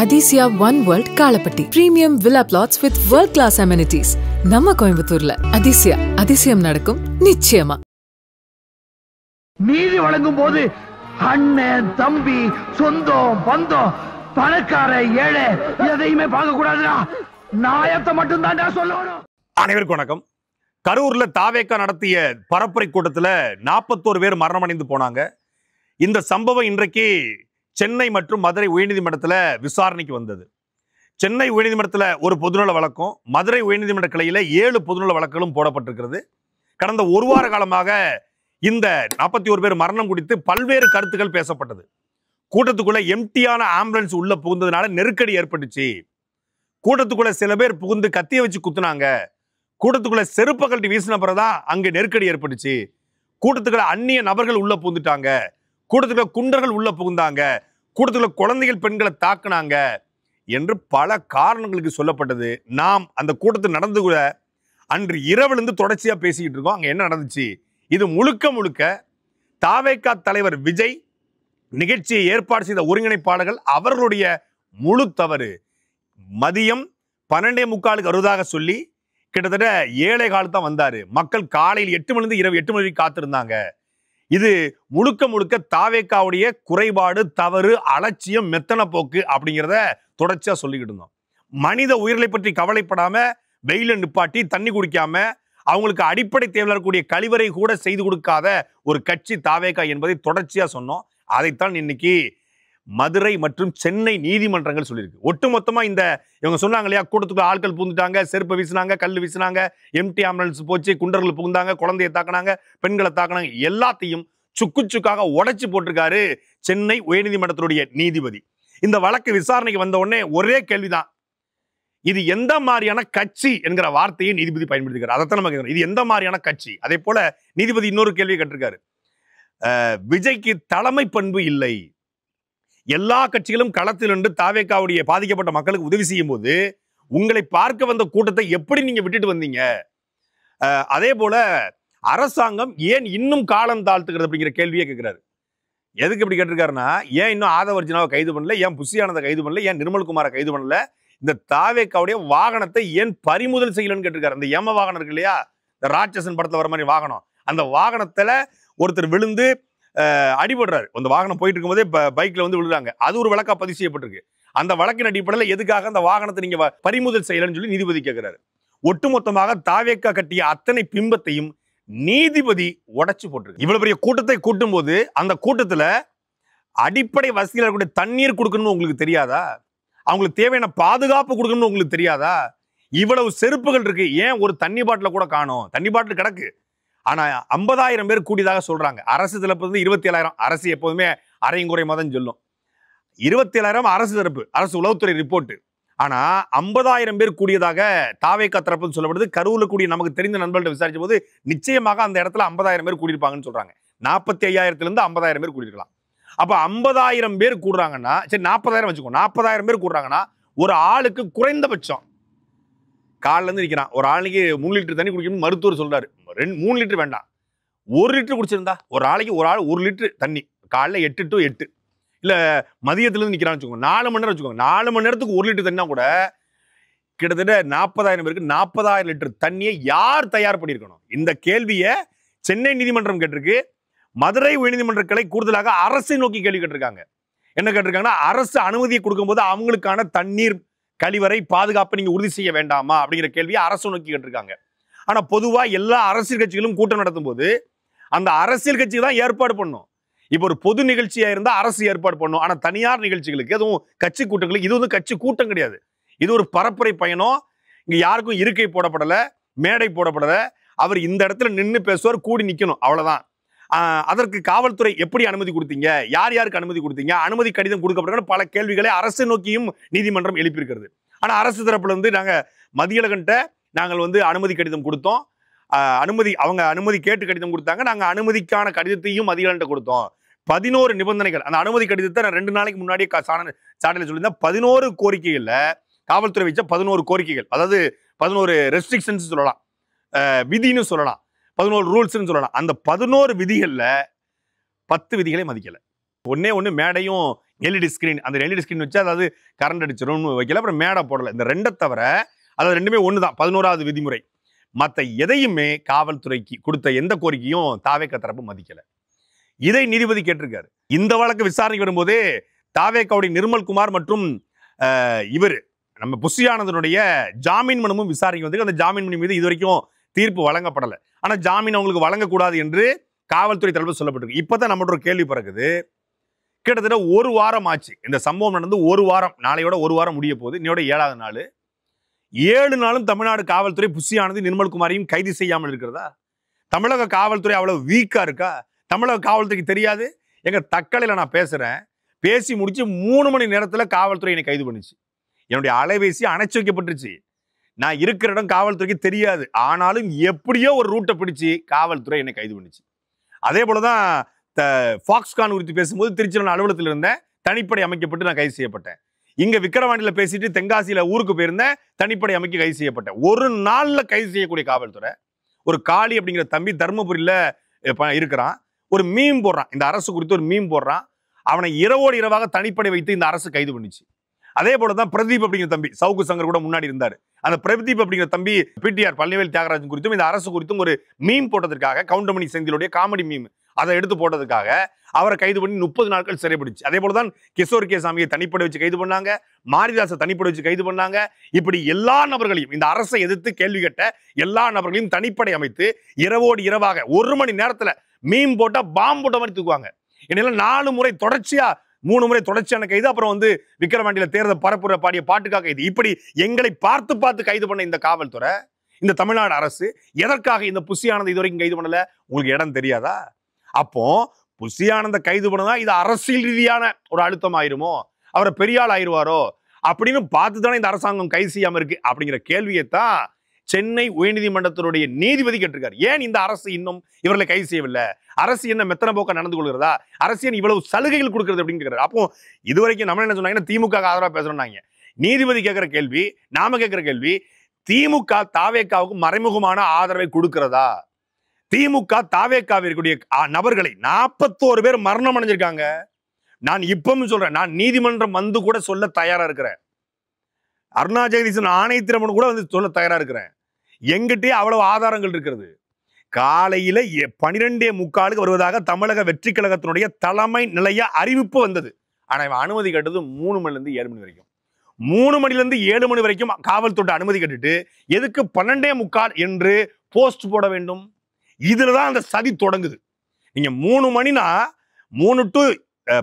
Adisia One World Kalapatti. Premium villa plots with world-class amenities. நம்ம கோயம்புத்தூர்ல அதிசயம் நடக்கும் நிச்சயமா. நீதி வழங்கும் போது அண்ணன் தம்பி சொந்தம் பந்தம் பணக்கார ஏழை எதையுமே பார்க்க கூடாதுடா. நாயத்தை மட்டும் தான் சொல்லணும். அனைவருக்கும் வணக்கம். கரூர்ல தாவேக்கா நடத்திய பரப்புரை கூட்டத்துல 41 பேர் மரணமடைந்து போனாங்க. இந்த சம்பவம் இன்றைக்கு சென்னை மற்றும் மதுரை உயர்நீதிமன்றத்தில் விசாரணைக்கு வந்தது. சென்னை உயர்நீதிமன்றத்தில் ஒரு பொதுநல வழக்கும், மதுரை உயர்நீதிமன்ற கிளையில் 7 பொதுநல வழக்குகளும் போடப்பட்டிருக்கிறது. கடந்த ஒரு வார காலமாக இந்த 41 பேர் மரணம் குறித்து பல்வேறு கருத்துக்கள் பேசப்பட்டது. கூட்டத்துக்குள்ள எம்டியான ஆம்புலன்ஸ் உள்ள புகுந்ததுனால நெருக்கடி ஏற்பட்டுச்சு. கூட்டத்துக்குள்ள சில பேர் புகுந்து கத்திய வச்சு குத்துனாங்க. கூட்டத்துக்குள்ள செருப்பை கழட்டி வீசின பிறகுதான் அங்கே நெருக்கடி ஏற்பட்டுச்சு. கூட்டத்துக்குள்ள அந்நிய நபர்கள் உள்ள புகுந்துட்டாங்க. கூட்டத்துக்குள்ள குண்டர்கள் உள்ள புகுந்தாங்க. கூட்டத்துக்குள்ள குழந்தைகள் பெண்களை தாக்குனாங்க என்று பல காரணங்களுக்கு சொல்லப்பட்டது. நாம் அந்த கூட்டத்தில் நடந்து கூட அன்று இரவிலிருந்து தொடர்ச்சியா பேசிக்கிட்டு இருக்கோம். அங்க என்ன நடந்துச்சு? இது முழுக்க முழுக்க தாவேக்கா தலைவர் விஜய் நிகழ்ச்சியை ஏற்பாடு செய்த ஒருங்கிணைப்பாளர்கள் அவர்களுடைய முழு தவறு. மதியம் 12:45 வருவதாக சொல்லி கிட்டத்தட்ட 7:15 தான் வந்தாரு. மக்கள் காலையில் 8 மணிலிருந்து இரவு 8 மணி வரைக்கும் காத்திருந்தாங்க. இது முழுக்க முழுக்க தாவேக்காவுடைய குறைபாடு, தவறு, அலட்சியம், மெத்தன போக்கு அப்படிங்கிறத தொடர்ச்சியா சொல்லிக்கிட்டு இருந்தோம். மனித உயிர்களை பற்றி கவலைப்படாம வெயில நிப்பாட்டி தண்ணி குடிக்காம அவங்களுக்கு அடிப்படை தேவையான இருக்கக்கூடிய கழிவறை கூட செய்து கொடுக்காத ஒரு கட்சி தாவேக்கா என்பதை தொடர்ச்சியா சொன்னோம். அதைத்தான் இன்னைக்கு மதுரை மற்றும் சென்னை நீதிமன்றங்கள் சொல்லியிருக்கு. ஒட்டுமொத்தமா இந்த இவங்க சொன்னாங்க இல்லையா, கூட்டத்துக்குள்ள ஆட்கள் புகுந்துட்டாங்க, செருப்பை வீசினாங்க, கல் வீசினாங்க, எம்டி ஆம்புலன்ஸ் போச்சு, குண்டர்கள் புகுந்தாங்க, குழந்தையை தாக்குனாங்க, பெண்களை தாக்குனாங்க, எல்லாத்தையும் சுக்கு சுக்காக உடைச்சு போட்டிருக்காரு சென்னை உயர்நீதிமன்றத்தினுடைய நீதிபதி. இந்த வழக்கு விசாரணைக்கு வந்த உடனே ஒரே கேள்விதான், இது எந்த மாதிரியான கட்சி என்கிற வார்த்தையை நீதிபதி பயன்படுத்திக்கிறார். அதைத்தான் நம்ம கேட்கிறோம், இது எந்த மாதிரியான கட்சி. அதே போல நீதிபதி இன்னொரு கேள்வியை கேட்டிருக்காரு, விஜய்க்கு தலைமை பண்பு இல்லை. எல்லா கட்சிகளும் களத்தில் நின்று தாவேக்காவுடைய பாதிக்கப்பட்ட மக்களுக்கு உதவி செய்யும் போது உங்களை பார்க்க வந்த கூட்டத்தை எப்படி நீங்க விட்டுட்டு வந்தீங்க? அதே போல அரசாங்கம் ஏன் இன்னும் காலம் தாழ்த்துக்கிறது அப்படிங்கிற கேள்வியை கேட்கிறாரு. எதுக்கு இப்படி கேட்டிருக்காருன்னா, ஏன் இன்னும் ஆதவர்ஜினாவை கைது பண்ணல, ஏன் புஷியானதை கைது பண்ணல, ஏன் நிர்மல்குமாரை கைது பண்ணல, இந்த தாவேக்காவுடைய வாகனத்தை ஏன் பறிமுதல் செய்யலன்னு கேட்டிருக்காரு. அந்த ஏம வாகனம் இருக்கு இல்லையா, இந்த ராட்சசன் படத்துல வர மாதிரி வாகனம், அந்த வாகனத்துல ஒருத்தர் விழுந்து அடிபடுறாரு. அந்த வாகனம் போயிட்டு இருக்கும்போதே பைக்ல வந்து விழுறாங்க. அது ஒரு வழக்கா பதிவு செய்யப்பட்டிருக்கு. அந்த வழக்கின் அடிப்படையில் எதுக்காக அந்த வாகனத்தை நீங்க பறிமுதல் செய்யலன்னு சொல்லி நீதிபதி கேட்கிறாரு. ஒட்டுமொத்தமாக தாவேக்கா கட்டிய அத்தனை பிம்பத்தையும் நீதிபதி உடைச்சு போட்டிருக்கு. இவ்வளவு பெரிய கூட்டத்தை கூட்டும் போது அந்த கூட்டத்துல அடிப்படை வசதியில் இருக்கக்கூடிய தண்ணீர் கொடுக்கணும்னு உங்களுக்கு தெரியாதா? அவங்களுக்கு தேவையான பாதுகாப்பு கொடுக்கணும்னு உங்களுக்கு தெரியாதா? இவ்வளவு செருப்புகள் இருக்கு, ஏன் ஒரு தண்ணி பாட்டில கூட காணோம்? தண்ணி பாட்டில் கிடக்கு. ஆனா 50,000 பேர் கூடியதாக சொல்றாங்க. அரசு தரப்பு வந்து 27,000. அரசு எப்போதுமே அரையும் குறையுமா தான் சொல்லும். 27,000 அரசு தரப்பு, அரசு உளவுத்துறை ரிப்போர்ட். ஆனா 50,000 பேர் கூடியதாக தாவேக்கா தரப்பு சொல்லப்படுது. கரூர்ல கூடிய நமக்கு தெரிந்த நண்பர்கள்ட்ட விசாரிச்ச போது நிச்சயமாக அந்த இடத்துல 50,000 பேர் கூடியிருப்பாங்கன்னு சொல்றாங்க. 45,000 50,000 பேர் கூடியிருக்கலாம். அப்ப 50,000 பேர் கூடுறாங்கன்னா, சரி 40,000 வச்சுக்கோ, 40,000 பேர் கூடுறாங்கன்னா ஒரு ஆளுக்கு குறைந்தபட்சம் காலில இருந்து நிற்கிறான், ஒரு ஆளுக்கு 3 லிட்டர் தண்ணி குடிக்கணும்னு மருத்துவர் சொல்றாரு. 3 லிட்டர் வேண்டாம், 1 லிட்டர் குடிச்சிருந்தா ஒரு ஆளுக்கு ஒரு ஆள் 1 லிட்டர் தண்ணி காலைல 8 to 8 இல்ல மதியத்துல இருந்து நிக்கிறான்னு வச்சுக்கோங்க, 4 மணி நேரம் வச்சுக்கோங்க, 4 மணி நேரத்துக்கு 1 லிட்டர் தண்ணி கூட கிட்டத்தட்ட 40,000 பேருக்கு 40,000 லிட்டர் தண்ணியை யார் தயார் பண்ணியிருக்கணும்? இந்த கேள்வியை சென்னை நீதிமன்றம் கேட்டிருக்கு. மதுரை உயர்நீதிமன்ற கிளை கூடுதலாக அரசை நோக்கி கேள்வி கேட்டிருக்காங்க. என்ன கேட்டிருக்காங்கன்னா, அரசு அனுமதியை கொடுக்கும்போது அவங்களுக்கான தண்ணீர், கழிவறை, பாதுகாப்பை நீங்க உறுதி செய்ய வேண்டாமா அப்படிங்கிற கேள்வியை அரசு நோக்கி கேட்டிருக்காங்க. ஆனா பொதுவா எல்லா அரசியல் கட்சிகளும் கூட்டம் நடத்தும் போது அந்த அரசியல் கட்சி தான் ஏற்பாடு பண்ணும். இப்போ ஒரு பொது நிகழ்ச்சியா இருந்தா அரசு ஏற்பாடு பண்ணும். ஆனா தனியார் நிகழ்ச்சிகளுக்கு, அதுவும் கட்சி கூட்டங்களுக்கு, இது வந்து கட்சி கூட்டம் கிடையாது, இது ஒரு பரப்புரை பயணம். இங்க யாருக்கும் இருக்கை போடப்படல, மேடை போடப்படல. அவர் இந்த இடத்துல நின்று பேசுவார், கூடி நிக்கணும், அவ்வளவுதான். அதற்கு காவல்துறை எப்படி அனுமதி கொடுத்தீங்க, யார் யாருக்கு அனுமதி கொடுத்தீங்க, அனுமதி கடிதம் கொடுக்கப்பட்ட பல கேள்விகளை அரசு நோக்கியும் நீதிமன்றம் எழுப்பியிருக்கிறது. ஆனா அரசு தரப்புல இருந்து நாங்க மதியழகன்ட்ட நாங்கள் வந்து அனுமதி கடிதம் கொடுத்தோம், அவங்க அனுமதி கேட்டு கடிதம் கொடுத்தாங்க, நாங்க அனுமதிக்கான கடிதத்தையும் மதியழகன்ட்ட கொடுத்தோம். 11 நிபந்தனைகள், அந்த அனுமதி கடிதத்தை நான் 2 நாளைக்கு முன்னாடியே சாட்டையில சொல்லியிருந்தேன். 11 கோரிக்கைகள்ல காவல்துறை வச்ச 11 கோரிக்கைகள், அதாவது 11 ரெஸ்ட்ரிக்ஷன்ஸ் சொல்லலாம், விதின்னு சொல்லலாம், 11 ரூல்ஸ்ன்னு சொல்லலாம். அந்த 11 விதிகள்ல 10 விதிகளை மதிக்கல. ஒண்ணே ஒண்ணு மேடையும் எல்இடி ஸ்கிரீன், அந்த எல்இடி ஸ்கிரீன் வச்சு அதாவது கரண்ட் அடிச்சிடும் வைக்கல, அப்புறம் மேடை போடல. இந்த ரெண்டை தவிர அதாவது ரெண்டுமே ஒண்ணுதான், 11வது விதிமுறை. மற்ற எதையுமே காவல்துறைக்கு கொடுத்த எந்த கோரிக்கையும் தாவேக்கா தரப்பு மதிக்கல. இதை நீதிபதி கேட்டிருக்காரு. இந்த வழக்கு விசாரணைக்கு வரும்போதே தாவேக்காவுடைய நிர்மல்குமார் மற்றும் இவர் நம்ம புஷி ஆனந்தனுடைய ஜாமீன் மனுவும் விசாரணைக்கு வந்து அந்த ஜாமீன் மனு மீது இதுவரைக்கும் தீர்ப்பு வழங்கப்படலை. ஆனா ஜாமீன் அவங்களுக்கு வழங்கக்கூடாது என்று காவல்துறை தரப்பு சொல்லப்பட்டிருக்கு. இப்பதான் நம்மளோட ஒரு கேள்வி பிறகுது. கிட்டத்தட்ட ஒரு வாரம் ஆச்சு இந்த சம்பவம் நடந்து. ஒரு வாரம், நாளையோட ஒரு வாரம் முடிய போகுது. இன்னையோட 7வது நாள். 7 நாளும் தமிழ்நாடு காவல்துறை புஷி ஆனந்த் நிர்மல்குமாரையும் கைது செய்யாமல் இருக்கிறதா? தமிழக காவல்துறை அவ்வளவு வீக்கா இருக்கா? தமிழக காவல்துறைக்கு தெரியாது? எங்க தக்கலையில நான் பேசுறேன், பேசி முடிச்சு 3 மணி நேரத்துல காவல்துறை என்னை கைது பண்ணுச்சு. என்னுடைய அலைபேசி அணைச்சு வைக்கப்பட்டுருச்சு. நான் இருக்கிற இடம் காவல்துறைக்கு தெரியாது. ஆனாலும் எப்படியோ ஒரு ரூட்டை பிடிச்சு காவல்துறை என்னை கைது பண்ணுச்சு. அதே போலதான் ஃபாக்ஸ்கான் குறித்து பேசும்போது திருச்சியில் அலுவலகத்தில் இருந்தேன், தனிப்படை அமைக்கப்பட்டு நான் கைது செய்யப்பட்டேன். இங்க விக்கிரவாண்டியில பேசிட்டு தென்காசியில ஊருக்கு போயிருந்தேன், தனிப்படை அமைக்க கைது செய்யப்பட்டேன். ஒரு நாள்ல கைது செய்யக்கூடிய காவல்துறை. ஒரு காளி அப்படிங்கிற தம்பி தர்மபுரியில இருக்கிறான், ஒரு மீம் போடுறான், இந்த அரசு குறித்து ஒரு மீம் போடுறான். அவனை இரவோடு இரவாக தனிப்படை வைத்து இந்த அரசு கைது பண்ணிச்சு. அதே போலதான் பிரதீப் அப்படிங்கிற தம்பி, சவுக்கு சங்கர் கூட முன்னாடி இருந்தாரு. அந்த பிரதீப் அப்படிங்கிற தம்பி பிடிஆர் பழனிவேல் தியாகராஜன் குறித்தும் இந்த அரசு குறித்தும் ஒரு மீம் போட்டதற்காக, கவுண்டமணி செந்திலுடைய காமெடி மீம் அதை எடுத்து போட்டதுக்காக அவரை கைது பண்ணி 30 நாட்கள் சிறைப்பிடிச்சு. அதே போலதான் கிஷோர் கே சாமியை தனிப்படை வச்சு கைது பண்ணாங்க, மாரிதாசை தனிப்படை வச்சு கைது பண்ணாங்க. இப்படி எல்லா நபர்களையும், இந்த அரசை எதிர்த்து கேள்வி கேட்ட எல்லா நபர்களையும் தனிப்படை அமைத்து இரவோடு இரவாக 1 மணி நேரத்துல மீம் போட்டா பாம்பு போட்ட மாதிரி தூக்குவாங்க. என்னெல்லாம் 4 முறை தொடர்ச்சியா, 3 முறை தொடர்ச்சியான கைது, அப்புறம் வந்து விக்கிரவாண்டியில தேர்தல் பரப்புரை பாடிய பாட்டுக்காக கைது. இப்படி எங்களை பார்த்து பார்த்து கைது பண்ண இந்த காவல்துறை, இந்த தமிழ்நாடு அரசு எதற்காக இந்த புஷி ஆனந்த் இதுவரைக்கும் கைது பண்ணல? உங்களுக்கு இடம் தெரியாதா? அப்போ புஷி ஆனந்த கைது பண்ணதா இது அரசியல் ரீதியான ஒரு அழுத்தம் ஆயிருமோ, அவரை பெரியாள் ஆயிடுவாரோ அப்படின்னு பார்த்துதானே இந்த அரசாங்கம் கைது செய்யாம இருக்கு அப்படிங்கிற கேள்வியைத்தான் சென்னை உயர்நீதிமன்றத்தினுடைய நீதிபதி கேட்டிருக்காரு. ஏன் இந்த அரசு இன்னும் இவர்களை கைது செய்யவில்லை? அரசு என்ன மெத்தன போக்க நடந்து கொள்கிறதா? அரசு இவ்வளவு சலுகைகள் கொடுக்கிறது அப்படின்னு கேட்கிறாரு. அப்போ இதுவரைக்கும் நம்ம என்ன சொன்னாங்கன்னா திமுக ஆதரவா பேசுறோம்னாங்க. நீதிபதி கேட்கிற கேள்வி, நாம கேட்கிற கேள்வி, திமுக தாவேக்காவுக்கு மறைமுகமான ஆதரவை கொடுக்கிறதா? திமுக தாவேக்காவிற்குரிய நபர்களை 41 பேர் மரணம் அடைஞ்சிருக்காங்க. நான் இப்பவும் சொல்றேன், நான் நீதிமன்றம் வந்து கூட சொல்ல தயாரா இருக்கிறேன். அருணா ஜெகதீசன் ஆணையத்திரமன் கூட வந்து சொல்ல தயாரா இருக்கிறேன். எங்கிட்டே அவ்வளவு ஆதாரங்கள் இருக்கிறது. காலையில 12:45 வருவதாக தமிழக வெற்றி கழகத்தினுடைய தலைமை நிலைய அறிவிப்பு வந்தது. ஆனா இவன் அனுமதி கேட்டது 3 மணிலிருந்து 7 மணி வரைக்கும். 3 மணிலிருந்து 7 மணி வரைக்கும் காவல்துறை அனுமதி கேட்டுட்டு எதுக்கு 12:45 என்று போஸ்ட் போட வேண்டும்? இதுலதான் அந்த சதி தொடங்குது. நீங்க 3 மணினா 3 to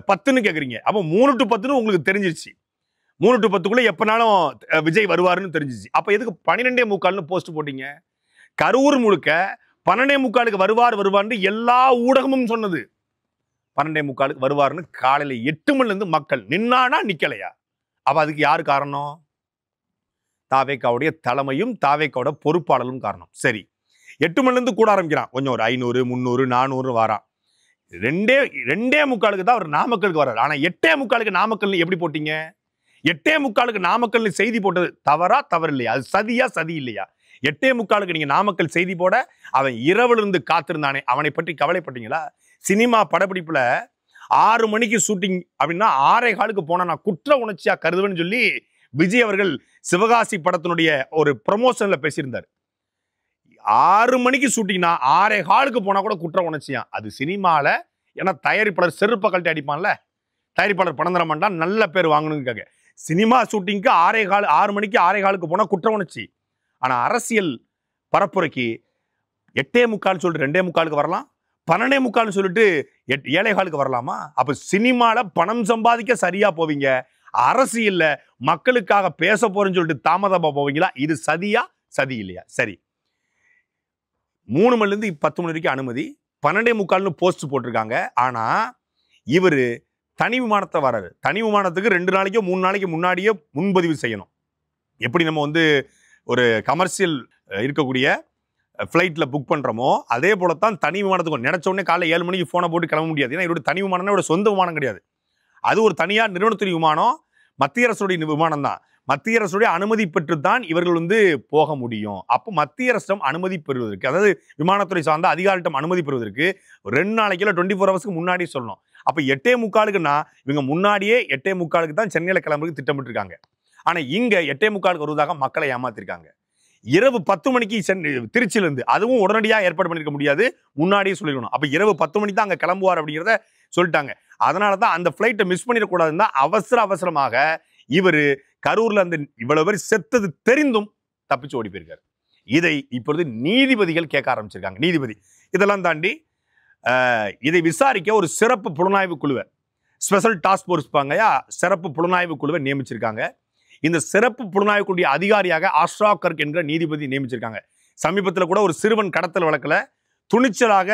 10 கேக்குறீங்க. அப்போ 3 to 10 உங்களுக்கு தெரிஞ்சிருச்சு. 3 to 10 எப்பனாலும் விஜய் வருவாருன்னு தெரிஞ்சிச்சு. அப்ப எதுக்கு 12:45 போஸ்ட் போட்டீங்க? கரூர் முழுக்க 12:45 வருவார்னு எல்லா ஊடகமும் சொன்னது. 12:45 வருவாருன்னு காலையில 8 மணில இருந்து மக்கள் நின்னானா நிக்கலையா? அப்ப அதுக்கு யாரு காரணம்? தாவேக்காவுடைய தலைமையும் தாவேக்காவோட பொறுப்பாளரும் காரணம். சரி, 8 மணில இருந்து கூட ஆரம்பிக்கிறான். கொஞ்சம் ஒரு 500, 300, 400 வாரான். 2:45 தான் அவர் நாமக்கலுக்கு வர்றாரு. ஆனா 8:45 நாமக்கல் எப்படி போட்டீங்க? 8:45 நாமக்கல் செய்தி போட்டது தவறா தவறு இல்லையா? அது சதியா சதி இல்லையா? 8:45 நீங்க நாமக்கல் செய்தி போட அவன் இரவுல இருந்து காத்திருந்தானே, அவனை பற்றி கவலைப்பட்டீங்களா? சினிமா படப்பிடிப்புல 6 மணிக்கு ஷூட்டிங் அப்படின்னா 6:15 போனா நான் குற்ற உணர்ச்சியா கருதுவேன்னு சொல்லி விஜய் அவர்கள் சிவகாசி படத்தினுடைய ஒரு ப்ரமோஷன்ல பேசியிருந்தார். 6 மணிக்கு ஷூட்டிங்னா 6:15 போனா கூட குற்ற உணர்ச்சியா. அது சினிமால, ஏன்னா தயாரிப்பாளர் செருப்ப கழட்டி அடிப்பான்ல, தயாரிப்பாளர் பணம் தர மாட்டான், நல்ல பேர் வாங்கணும்னுக்காக. சினிமா ஷூட்டிங்க்கு 6 மணிக்கு 6:15 போனா குற்ற உணர்ச்சி. ஆனா அரசியல் பரப்புரைக்கு 8:45 சொல்லிட்டு 2:45 வரலாம், 12:45 சொல்லிட்டு 7:15 வரலாமா? அப்ப சினிமால பணம் சம்பாதிக்க சரியா போவீங்க, அரசியல்ல மக்களுக்காக பேச போறேன்னு சொல்லிட்டு தாமதமா போவீங்களா? இது சதியா சதி இல்லையா? சரி, 3 மணில இருந்து 10 மணி வரைக்கும் அனுமதி, 12:45 போஸ்ட் போட்டிருக்காங்க. ஆனா இவரு தனி விமானத்தை வராரு. தனி விமானத்துக்கு 2 நாளைக்கோ 3 நாளைக்கு முன்னாடியே முன்பதிவு செய்யணும். எப்படி நம்ம வந்து ஒரு கமர்ஷியல் இருக்கக்கூடிய ஃப்ளைட்ல புக் பண்றோமோ அதே போலத்தான் தனி விமானத்துக்கும் நினைச்ச உடனே காலைல 7 மணிக்கு போனை போட்டு கிளம்ப முடியாது. ஏன்னா இவருடைய தனி விமானம் இவருடைய சொந்த விமானம் கிடையாது. அது ஒரு தனியார் நிறுவனத்துறை விமானம், மத்திய அரசுடைய விமானம் தான். மத்திய அரசுடைய அனுமதி பெற்று தான் இவர்கள் வந்து போக முடியும். அப்போ மத்திய அரசிடம் அனுமதி பெறுவதற்கு, அதாவது விமானத்துறை சார்ந்த அதிகாரிடம் அனுமதி பெறுவதற்கு 2 நாளைக்கு 24 ஹவர்ஸ்க்கு முன்னாடி சொல்லணும். அப்ப 8:45க்குன்னா இவங்க முன்னாடியே 8:45க்கு தான் சென்னையில கிளம்புறதுக்கு திட்டமிட்டு இருக்காங்க. ஆனா இங்க 8:45க்கு வருவதாக மக்களை ஏமாத்திருக்காங்க. இரவு 10 மணிக்கு திருச்சியில இருந்து, அதுவும் உடனடியாக ஏற்பாடு பண்ணிருக்க முடியாது, முன்னாடியே சொல்லிடணும். அப்ப இரவு 10 மணிக்கு தான் அங்க கிளம்புவார் அப்படிங்கிறத சொல்லிட்டாங்க. அதனாலதான் அந்த பிளைட்டை மிஸ் பண்ணிடக்கூடாதுன்னா அவசரமாக இவரு கரூர்ல அந்த இவ்வளவு பேர் செத்தது தெரிந்தும் தப்பிச்சு ஓடி போயிருக்காரு. இதை இப்பொழுது நீதிபதிகள் கேட்க ஆரம்பிச்சிருக்காங்க. நீதிபதி இதெல்லாம் தாண்டி இதை விசாரிக்க ஒரு சிறப்பு புலனாய்வு குழுவை, ஸ்பெஷல் டாஸ்க் ஃபோர்ஸ் பாங்கயா, சிறப்பு புலனாய்வு குழுவை நியமிச்சிருக்காங்க. இந்த சிறப்பு புலனாய்வு குழு அதிகாரியாக அஷ்ராக் கர்க் என்கிற நீதிபதி நியமிச்சிருக்காங்க. சமீபத்தில் கூட ஒரு சிறுவன் கடத்தல் வழக்குல துணிச்சலாக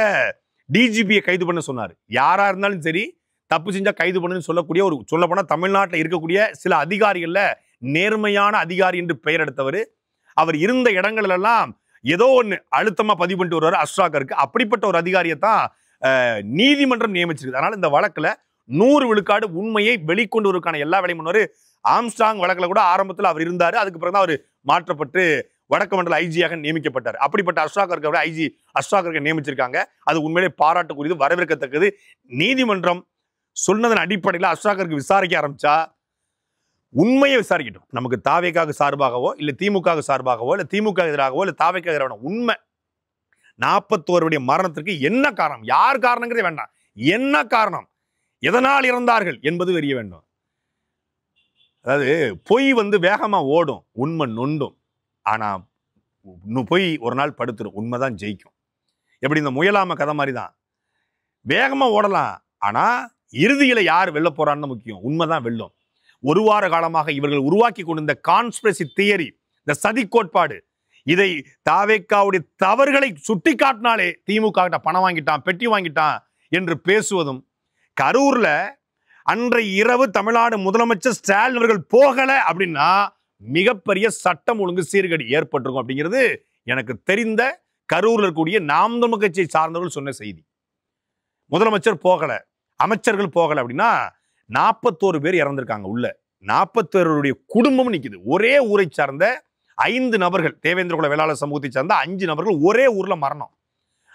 டிஜிபியை கைது பண்ண சொன்னார். யாரா இருந்தாலும் சரி தப்பு செஞ்சா கைது பண்ணுன்னு சொல்லக்கூடிய ஒரு, சொல்ல போனா தமிழ்நாட்டில் இருக்கக்கூடிய சில அதிகாரிகள்ல நேர்மையான அதிகாரி என்று பெயர் எடுத்தவர். அவர் இருந்த இடங்கள் எல்லாம் ஏதோ ஒன்று அழுத்தமா பதிவு பண்ணிட்டு வருவார் அஷ்ராக் கர்க். அப்படிப்பட்ட ஒரு அதிகாரியை தான் நீதிமன்றம் நியமிச்சிருக்கு. அதனால இந்த வழக்குல 100 விழுக்காடு உண்மையை வெளிக்கொண்டு வருவதற்கான எல்லா வேலையும் பண்ணுவாரு. ஆம்ஸ்ட்ராங் வழக்குல கூட ஆரம்பத்தில் அவர் இருந்தாரு. அதுக்கு பிறகு அவர் மாற்றப்பட்டு வடக்கு மண்டல ஐஜியாக நியமிக்கப்பட்டார். அப்படிப்பட்ட அஷ்ராக் கர்க் ஐஜி அஷ்ராக் கர்க்கை நியமிச்சிருக்காங்க. அது உண்மையிலே பாராட்டுக்குரியது, வரவேற்கத்தக்கது. நீதிமன்றம் சொன்னதன் அடிப்படையில் அஷ்ராக் கர்க் விசாரிக்க ஆரம்பிச்சா உண்மையை விசாரிக்கட்டும். நமக்கு தாவேக்காக சார்பாகவோ இல்ல திமுக சார்பாகவோ இல்ல திமுக எதிராகவோ இல்ல தாவேக்காக எதிராக உண்மை 41 மரணத்திற்கு என்ன காரணம், யார் காரணங்கிறதே வேண்டாம், என்ன காரணம், எதனால் இறந்தார்கள் என்பது தெரிய வேண்டும். அதாவது பொய் வேகமா ஓடும், உண்மை நொண்டும். ஆனா பொய் ஒரு நாள் படுத்துரும், உண்மைதான் ஜெயிக்கும். எப்படி இந்த முயலாம கதை மாதிரி தான், வேகமா ஓடலாம், ஆனா இறுதியில யார் வெல்ல போறான்னு முக்கியம், உண்மைதான் வெல்லும். ஒரு வார காலமாக இவர்கள் உருவாக்கி கொண்டிருந்த கான்ஸ்பிரசி தியரி, இந்த சதி கோட்பாடு, இதை தாவேக்காவுடைய தவறுகளை சுட்டி காட்டினாலே திமுக கிட்ட பணம் வாங்கிட்டான், பெட்டி வாங்கிட்டான் என்று பேசுவதும், கரூர்ல அன்றைய இரவு தமிழ்நாடு முதலமைச்சர் ஸ்டாலின் அவர்கள் போகல அப்படின்னா மிகப்பெரிய சட்டம் ஒழுங்கு சீர்கேடு ஏற்பட்டிருக்கும் அப்படிங்கிறது எனக்கு தெரிந்த கரூர்ல இருக்கக்கூடிய நாம் தமிழர் கட்சியை சார்ந்தவர்கள் சொன்ன செய்தி. முதலமைச்சர் போகல, அமைச்சர்கள் போகல அப்படின்னா 41 பேர் இறந்திருக்காங்க. உள்ள 41 குடும்பம் நிக்குது. ஒரே ஊரை சார்ந்த 5 நபர்கள், தேவேந்திர குல வேளாளர் சமூகத்தை சார்ந்த 5 நபர்கள் ஒரே ஊர்ல மரணம்.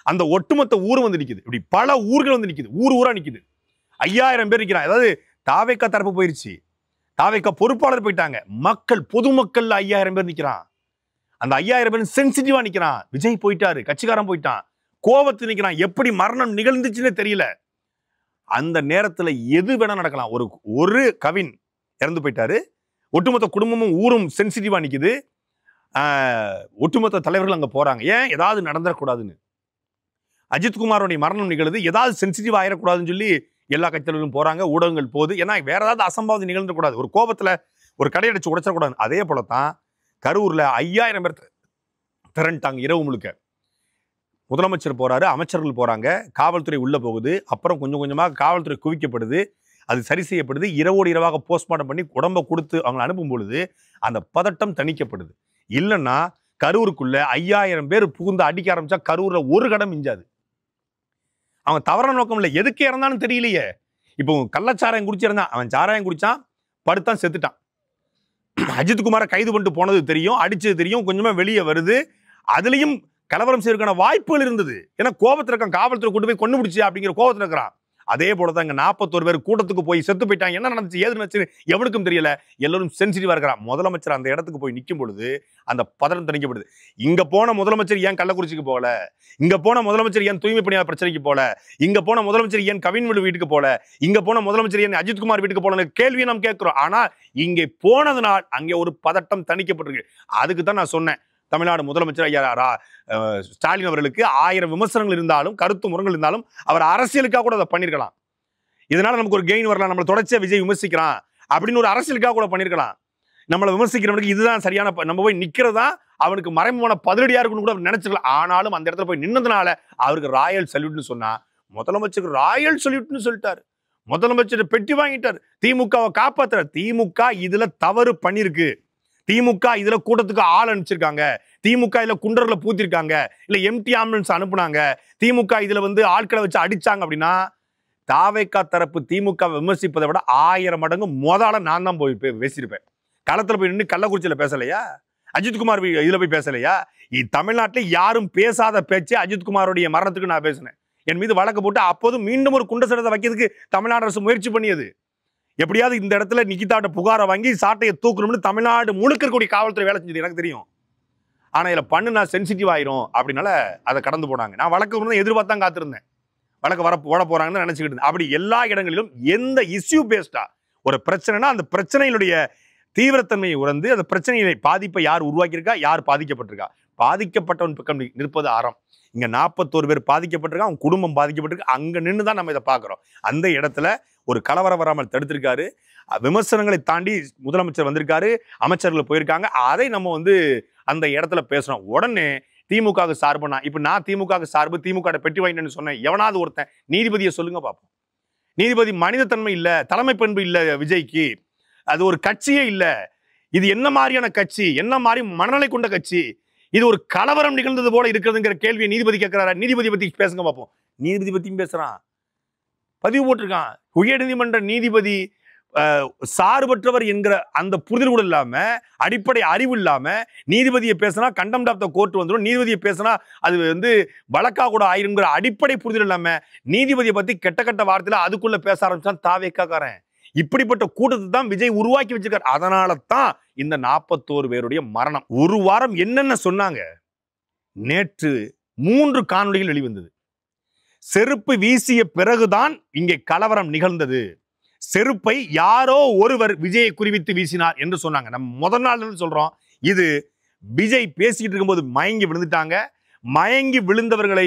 அந்த ஒட்டுமொத்த ஊர் நிக்குது. இப்படி பல ஊர்கள் நிக்குது, ஊரா நிக்குது. 5000 பேர் நிக்கிறாங்க. அதாவது தாவேக்கா தரப்பு போயிருச்சு, தாவேக்கா பொறுப்பாளர் போயிட்டாங்க, மக்கள் பொதுமக்கள் 5000 பேர் நிக்கிறான். அந்த 5000 பேர் சென்சிட்டிவா நிக்கிறான். விஜய் போயிட்டாரு, கட்சிக்காரன் போயிட்டான், கோபத்து நிக்கிறான், எப்படி மரணம் நிகழ்ந்துச்சுன்னு தெரியல. அந்த நேரத்துல எது வேணா நடக்கலாம். ஒரு கவின் இறந்து போயிட்டாரு, ஒட்டுமொத்த குடும்பமும் ஊரும் சென்சிட்டிவா நிக்குது, ஒட்டுமொத்த தலைவர்கள் அங்க போறாங்க. ஏன், ஏதாவது நடந்துடக்கூடாதுன்னு. அஜித்குமாரோடைய மரணம் நிகழ்து, ஏதாவது சென்சிட்டிவ் ஆயிடக்கூடாதுன்னு சொல்லி எல்லா கட்சிகளும் போறாங்க, ஊடகங்கள் போகுது. ஏன்னா வேற ஏதாவது அசம்பாவிதம் நிகழ்ந்துடக்கூடாது, ஒரு கோபத்துல ஒரு கடையடிச்சு உடைச்சிடக்கூடாது. அதே போலத்தான் கரூர்ல 5000 பேர் திரண்டாங்க இரவு முழுக்க. முதலமைச்சர் போறாரு, அமைச்சர்கள் போறாங்க, காவல்துறை உள்ள போகுது. அப்புறம் கொஞ்சம் கொஞ்சமாக காவல்துறை குவிக்கப்படுது, அது சரி செய்யப்படுது. இரவோடு இரவாக போஸ்ட்மார்ட்டம் பண்ணி உடம்பை கொடுத்து அவங்களை அனுப்பும் பொழுது அந்த பதட்டம் தணிக்கப்படுது. இல்லைன்னா கரூருக்குள்ள 5000 பேர் புகுந்து அடிக்க ஆரம்பிச்சா கரூர்ல ஒரு கடம் மிஞ்சாது. அவன் தவறான நோக்கம் இல்லை, எதுக்கு இறந்தான்னு தெரியலையே. இப்போ கள்ளச்சாராயம் குடிச்சிருந்தான், அவன் சாராயம் குடிச்சான், படுத்தான், செத்துட்டான். அஜித்குமாரை கைது பண்ணிட்டு போனது தெரியும், அடிச்சது தெரியும், கொஞ்சமா வெளியே வருது. அதுலயும் கலவரம் செய்வதற்கான வாய்ப்புகள் இருந்தது. ஏன்னா கோபத்தில் இருக்கான், காவல்துறை கொண்டு போய் கொண்டு பிடிச்சி அப்படிங்கிற கோபத்தில் இருக்கிறான். அதே போலதான் இங்க 41 பேர் கூட்டத்துக்கு போய் செத்து போயிட்டாங்க. என்ன நடந்துச்சு, ஏது நடந்துச்சு எவனுக்கும் தெரியல, எல்லாரும் சென்சிட்டிவா இருக்கிறான். முதலமைச்சர் அந்த இடத்துக்கு போய் நிற்கும் பொழுது அந்த பதட்டம் தணிக்கப்படுது. இங்க போன முதலமைச்சர் ஏன் கள்ளக்குறிச்சிக்கு போகல, இங்க போன முதலமைச்சர் ஏன் தூய்மை பணியாளர் பிரச்சனைக்கு போல, இங்க போன முதலமைச்சர் ஏன் கவின்வேலு வீட்டுக்கு போல, இங்க போன முதலமைச்சர் ஏன் அஜித்குமார் வீட்டுக்கு போல கேள்வியை நாம் கேட்கிறோம். ஆனா இங்கே போனதுனால் அங்கே ஒரு பதட்டம் தணிக்கப்பட்டிருக்கு. அதுக்கு தான் நான் சொன்னேன், தமிழ்நாடு முதலமைச்சர் ஐயா ஸ்டாலின் அவர்களுக்கு 1000 விமர்சனங்கள் இருந்தாலும், கருத்து முரங்கள் இருந்தாலும், அவர் அரசியலுக்காக கூட அதை பண்ணிருக்கலாம். இதனால நமக்கு ஒரு கெயின் வரலாம், நம்மளை தொடர்ச்சியா விஜய் விமர்சிக்கிறான் அப்படின்னு ஒரு அரசியலுக்காக கூட பண்ணிருக்கலாம். நம்மளை விமர்சிக்கிறவனுக்கு இதுதான் சரியான, நம்ம போய் நிக்கிறதா அவனுக்கு மறைமுகமான பதிலடியா இருக்குன்னு கூட நினைச்சுக்கலாம். ஆனாலும் அந்த இடத்துல போய் நின்னதுனால அவருக்கு ராயல் சல்யூட்னு சொன்னா, முதலமைச்சருக்கு ராயல் சல்யூட்னு சொல்லிட்டாரு. முதலமைச்சர் பெட்டி வாங்கிட்டார், திமுகவை காப்பாத்துற. திமுக இதுல தவறு பண்ணிருக்கு, திமுக இதுல கூட்டத்துக்கு ஆள் அனுப்பிச்சிருக்காங்க, திமுக இதுல குண்டர்ல பூத்திருக்காங்க, இல்ல எம்டி ஆம்புலன்ஸ் அனுப்புனாங்க, திமுக இதுல ஆட்களை வச்சு அடிச்சாங்க அப்படின்னா தாவேக்கா தரப்பு திமுக விமர்சிப்பதை விட 1000 மடங்கு முதல்ல நான் தான் போய் பேசியிருப்பேன். களத்துல போய் நின்று கள்ளக்குறிச்சியில பேசலையா, அஜித்குமார் இதுல போய் பேசலையா? தமிழ்நாட்டில் யாரும் பேசாத பேச்சு அஜித்குமாரோடைய மரணத்துக்கு நான் பேசினேன். என் மீது வழக்கு போட்டு அப்போதும் மீண்டும் ஒரு குண்ட சட்டத்தை வைக்கிறதுக்கு தமிழ்நாடு அரசு முயற்சி பண்ணியது. எப்படியாவது இந்த இடத்துல நிகிதாட்ட புகாரை வாங்கி சாட்டையை தூக்கணும்னு தமிழ்நாடு முழுக்க இருக்கக்கூடிய காவல்துறை வேலை செஞ்சது எனக்கு தெரியும். ஆனா இதுல பண்ணு சென்சிட்டிவ் ஆயிரும் அப்படின்னால அதை கடந்து போனாங்க. நான் வழக்கு எதிர்பார்த்து தான் காத்திருந்தேன், வழக்கு ஓட போறாங்கன்னு நினைச்சுக்கிட்டு இருந்தேன். அப்படி எல்லா இடங்களிலும் எந்த இஷ்யூ பேஸ்டா ஒரு பிரச்சனைனா அந்த பிரச்சனையினுடைய தீவிரத்தன்மையை உணர்ந்து அந்த பிரச்சனையை பாதிப்பை யார் உருவாக்கியிருக்கா, யார் பாதிக்கப்பட்டிருக்கா, பாதிக்கப்பட்டவன் பக்கம் நிற்பது அறம். இங்க 41 பேர் பாதிக்கப்பட்டிருக்கா, அவங்க குடும்பம் பாதிக்கப்பட்டிருக்கு. அங்க நின்று தான் நம்ம இதை பார்க்கிறோம். அந்த இடத்துல ஒரு கலவரம் வராமல் தடுத்திருக்காரு. விமர்சனங்களை தாண்டி முதலமைச்சர் வந்திருக்காரு, அமைச்சர்கள் போயிருக்காங்க. அதை நம்ம அந்த இடத்துல பேசுறோம். உடனே திமுக சார்புனா இப்ப நான் திமுக சார்பு திமுக பெட்டி வாங்கிட்டேன்னு சொன்னேன். எவனாவது ஒருத்தன் நீதிபதியை சொல்லுங்க பார்ப்போம். நீதிபதி மனிதத்தன்மை இல்ல, தலைமை பண்பு இல்ல விஜய்க்கு, அது ஒரு கட்சியே இல்ல. இது என்ன மாதிரியான கட்சி, என்ன மாதிரி மனநிலை கொண்ட கட்சி, இது ஒரு கலவரம் நிகழ்ந்தது போல இருக்கிறதுங்கிற கேள்வியை நீதிபதி கேட்கிறாரா? நீதிபதி பத்தி பேசுங்க பார்ப்போம். நீதிபதி பத்தியும் பேசுறான், பதிவு போட்டிருக்கான். உயர்நீதிமன்ற நீதிபதி சார்பற்றவர் என்கிற அந்த புரிதல் கூட இல்லாம, அடிப்படை அறிவு இல்லாம நீதிபதியை பேசினா கண்டெம்ட் ஆஃப் த கோர்ட் வந்துடும், நீதிபதியை பேசினா அது வழக்கா கூட ஆயிருங்கிற அடிப்படை புரிதல் இல்லாம நீதிபதியை பத்தி கெட்ட கெட்ட வார்த்தையில அதுக்குள்ள பேச ஆரம்பிச்சான் தாவேக்காரன். இப்படிப்பட்ட கூட்டத்தை தான் விஜய் உருவாக்கி வச்சிருக்காரு. அதனால தான் இந்த 41 பேருடைய மரணம். ஒரு வாரம் என்னென்ன சொன்னாங்க, நேற்று 3 காணொளிகள் வெளிவந்தது. செருப்பு வீசிய பிறகுதான் இங்கே கலவரம் நிகழ்ந்தது. செருப்பை யாரோ ஒருவர் விஜயை குறிவித்து வீசினார் என்று சொன்னாங்க. நம்ம முதல் நாள் சொல்றோம், இது விஜய் பேசிக்கிட்டு இருக்கும்போது மயங்கி விழுந்துட்டாங்க. மயங்கி விழுந்தவர்களை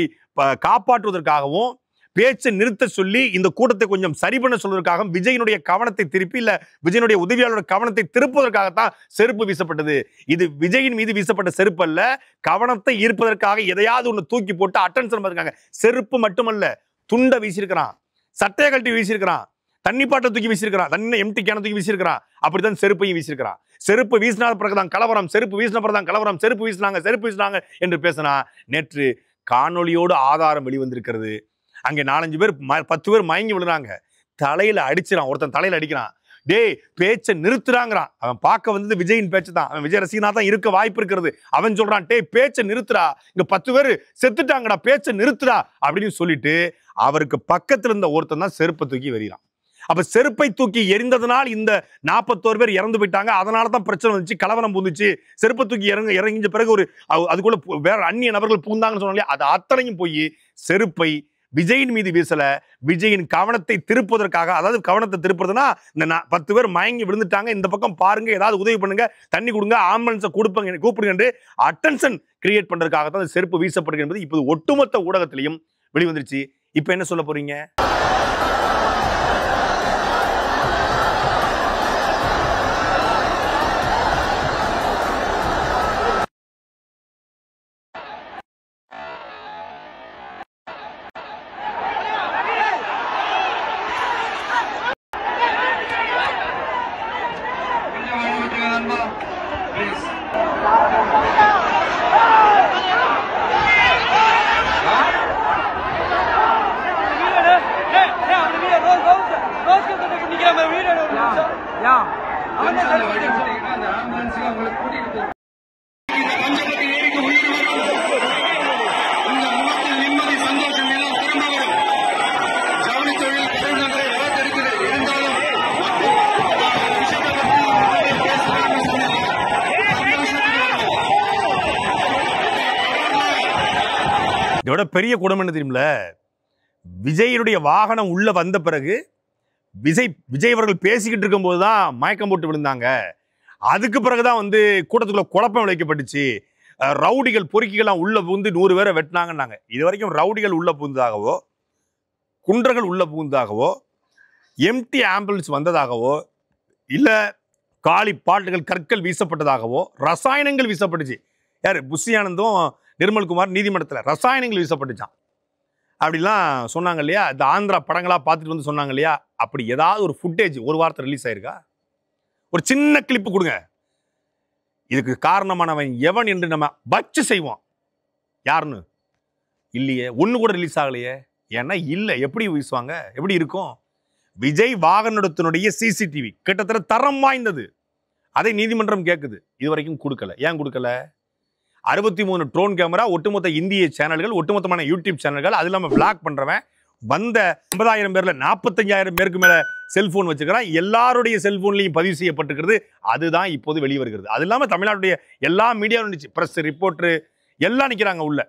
காப்பாற்றுவதற்காகவும் பேச்சை நிறுத்த சொல்லி இந்த கூட்டத்தை கொஞ்சம் சரி பண்ண சொல்வதற்காக விஜயனுடைய கவனத்தை திருப்பி இல்ல விஜயனுடைய உதவியாளருடைய கவனத்தை திருப்புவதற்காகத்தான் செருப்பு வீசப்பட்டது. இது விஜயின் மீது வீசப்பட்ட செருப்பு அல்ல, கவனத்தை ஈர்ப்பதற்காக எதையாவது ஒன்று தூக்கி போட்டு அட்டென்ஷன் இருக்காங்க. செருப்பு மட்டுமல்ல, துண்டை வீசியிருக்கிறான், சட்டையை கழட்டி வீசியிருக்கிறான், தண்ணி பாட்டை தூக்கி வீசியிருக்கிறான், தண்ணி எம்டி கேன தூக்கி வீசியிருக்கிறான். அப்படித்தான் செருப்பையும் வீசியிருக்கிறான். செருப்பு வீசினா பிறகுதான் கலவரம், செருப்பு வீசின பிறகுதான் கலவரம், செருப்பு வீசினாங்க என்று பேசினா நேற்று காணொலியோடு ஆதாரம் வெளிவந்திருக்கிறது. அங்கே 4-5 பேர் 10 பேர் மயங்கி விழுறாங்க. தலையில அடிச்சிடான், ஒருத்தன் தலையில அடிக்கிறான். டேய் பேச்சை நிறுத்துறாங்கிறான். அவன் பார்க்க விஜயின் பேச்சு தான், அவன் விஜய் ரசிகனா தான் இருக்க வாய்ப்பு இருக்கிறது. அவன் சொல்றான், டேய் பேச்சை நிறுத்துறா, இங்க 10 பேர் செத்துட்டாங்கடா, பேச்சை நிறுத்துறா அப்படின்னு சொல்லிட்டு அவருக்கு பக்கத்துல இருந்த ஒருத்தன் தான் செருப்பை தூக்கி வெறிறான். அப்ப செருப்பை தூக்கி எரிந்ததுனால் இந்த 41 பேர் இறந்து போயிட்டாங்க. அதனால தான் பிரச்சனை வந்துச்சு, கலவரம் பூந்துச்சு. செருப்பை தூக்கி இறங்கிஞ்ச பிறகு அதுக்குள்ள வேற அந்நிய நபர்கள் பூந்தாங்கன்னு சொன்னாலே அது அத்தனையும் போய் செருப்பை விஜயின் மீது வீசல, விஜயின் கவனத்தை திருப்புவதற்காக. அதாவது கவனத்தை திருப்புறதுன்னா இந்த 10 பேர் மயங்கி விழுந்துட்டாங்க, இந்த பக்கம் பாருங்க, ஏதாவது உதவி பண்ணுங்க, தண்ணி கொடுங்க, ஆம்புலன்ஸை கூப்பிடுங்க என்று அட்டென்ஷன் கிரியேட் பண்றதுக்காக தான் செருப்பு வீசப்படுகிறது என்பது இப்போது ஒட்டுமொத்த ஊடகத்திலையும் வெளிவந்துருச்சு. இப்ப என்ன சொல்ல போறீங்க? இதோட பெரிய குடம் என்ன தெரியுமில்ல, விஜயனுடைய வாகனம் உள்ள வந்த பிறகு விஜய் அவர்கள் பேசிக்கிட்டு இருக்கும் போதுதான் மயக்கம் போட்டு விழுந்தாங்க. அதுக்கு பிறகுதான் கூட்டத்துக்குள்ள குழப்பம் விளைக்கப்பட்டுச்சு. ரவுடிகள் பொறுக்கிகள்லாம் உள்ள புகுந்து 100 பேரை வெட்டினாங்கன்னாங்க. இது வரைக்கும் ரவுடிகள் உள்ள புகுந்ததாகவோ, குன்றர்கள் உள்ள புகுந்ததாகவோ, எம்டி ஆம்புலன்ஸ் வந்ததாகவோ, இல்ல காலி பாட்டுகள் கற்கள் வீசப்பட்டதாகவோ, ரசாயனங்கள் வீசப்பட்டுச்சு. யாரு? புஷி ஆனந்தும் நிர்மல்குமார் நீதிமன்றத்தில் ரசாயனங்கள் வீசப்பட்டுச்சான் அப்படிலாம் சொன்னாங்க இல்லையா? இந்த ஆந்திரா படங்களா பார்த்துட்டு சொன்னாங்க இல்லையா? அப்படி ஏதாவது ஒரு ஃபுட்டேஜ் ஒரு வாரத்தை ரிலீஸ் ஆயிருக்கா? ஒரு சின்ன கிளிப்பு கொடுங்க. இதுக்கு காரணமானவன் எவன் என்று நம்ம வச்சு செய்வோம். யாருன்னு இல்லையே, ஒண்ணு கூட ரிலீஸ் ஆகலையே. ஏன்னா இல்லை, எப்படி வீசுவாங்க, எப்படி இருக்கும்? விஜய் வாகனத்தினுடைய சிசிடிவி கிட்டத்தட்ட தரம் வாய்ந்தது. அதை நீதிமன்றம் கேட்குது, இது வரைக்கும் கொடுக்கல. ஏன் கொடுக்கல? 63 ட்ரோன் கேமரா, ஒட்டுமொத்த இந்திய சேனல்கள், ஒட்டுமொத்தமான யூடியூப் சேனல்கள், அது இல்லாமல் பிளாக் பண்றவன் வந்த 50,000 பேர்ல 45,000 பேருக்கு மேல செல்போன் வச்சுக்கிறான். எல்லாருடைய செல்போன்லையும் பதிவு செய்யப்பட்டிருக்கிறது. அதுதான் இப்போது வெளிவருகிறது. அது இல்லாம தமிழ்நாட்டுடைய எல்லா மீடியாவும் இருந்துச்சு, பிரஸ் ரிப்போர்ட்டர் எல்லாம் நிக்கிறாங்க உள்ள,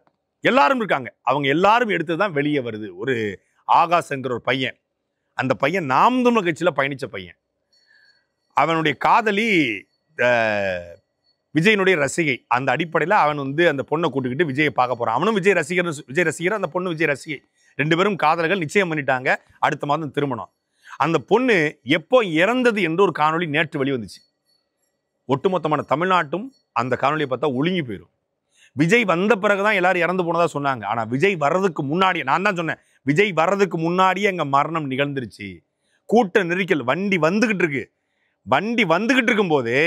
எல்லாரும் இருக்காங்க. அவங்க எல்லாரும் எடுத்துதான் வெளியே வருது. ஒரு ஆகாஷ் என்கிற ஒரு பையன், அந்த பையன் நாம் தமிழர் கட்சியில பயணிச்ச பையன். அவனுடைய காதலி விஜயனுடைய ரசிகை. அந்த அடிப்படையில் அவன் அந்த பொண்ணை கூட்டுக்கிட்டு விஜயை பார்க்க போறான். அவனும் விஜய் ரசிகர், அந்த பொண்ணு விஜய் ரசிகை. 2 பேரும் காதலர்கள், நிச்சயம் பண்ணிட்டாங்க. அடுத்த மாதம் திருமணம். அந்த பொண்ணு எப்போ இறந்தது என்று ஒரு காணொளி நேற்று வெளிவந்துச்சு. ஒட்டுமொத்தமான தமிழ்நாட்டும் அந்த காணொலியை பார்த்தா ஒழுங்கி போயிடும். விஜய் வந்த பிறகுதான் எல்லாரும் இறந்து போனதா சொன்னாங்க. ஆனா விஜய் வர்றதுக்கு முன்னாடியே, நான் தான் சொன்னேன், விஜய் வர்றதுக்கு முன்னாடியே எங்க மரணம் நிகழ்ந்துருச்சு. கூட்ட நெரிக்கல், வண்டி வந்துகிட்டு இருக்கும் போதே